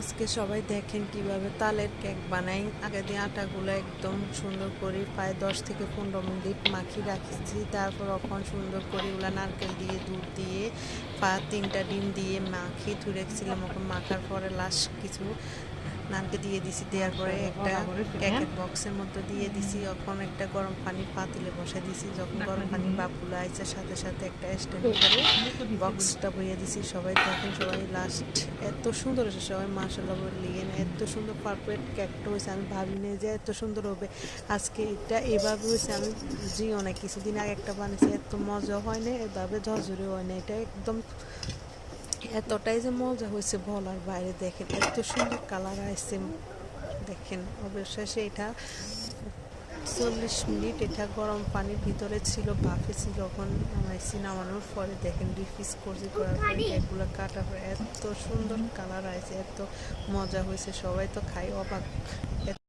আজকে সবাই দেখেন কিভাবে তালের কেক বানাই। আগে দিয়ে আটাগুলো একদম সুন্দর করে প্রায় 10 থেকে 15 মিনিট মাখিয়ে রাখছি। তারপর ওখন সুন্দর করে ওগুলা নারকেল দিয়ে দুধ দিয়ে 3টা ডিম দিয়ে মাখিয়ে ধুয়ে রেখেছিলাম। ওখন মাখার পরে লাস্ট কিছু নারকেল দিয়ে দিছি, দেওয়ার পরে একটা কেকের বক্সের মধ্যে দিয়ে দিছি। এখন একটা গরম পানির পাতিলে বসে দিছি। যখন গরম পানির বাপগুলো আইছে সাথে সাথে একটা স্ট্যান্ড করে বক্সটা বইয়ে দিছি। সবাই দেখেন, সবাই লাস্ট এত সুন্দর হয়েছে, সবাই মাশাআল্লাহ বললেন। এত সুন্দর পারফেক্ট কেকটা হয়েছে, আমি ভাবিনি যে এত সুন্দর হবে। আজকে এটা এভাবে হয়েছে আমি বুঝিও না। কিছুদিন আগে একটা বানিয়েছি, এত মজা হয় না, এভাবে ঝরঝরে হয় না। এটা একদম এতটাই যে মজা হয়েছে বলার বাইরে। দেখেন এত সুন্দর কালার আসছে। দেখেন অবশেষে এটা 40 মিনিট এটা গরম পানির ভিতরে ছিল, বাফে ছিল। ওখন নামাইছি, নামানোর পরে দেখেন ডিফিস করছি, করার পরে কেকগুলো কাটার পরে এত সুন্দর কালার আসছে, এত মজা হয়েছে। সবাই তো খাই অবাক।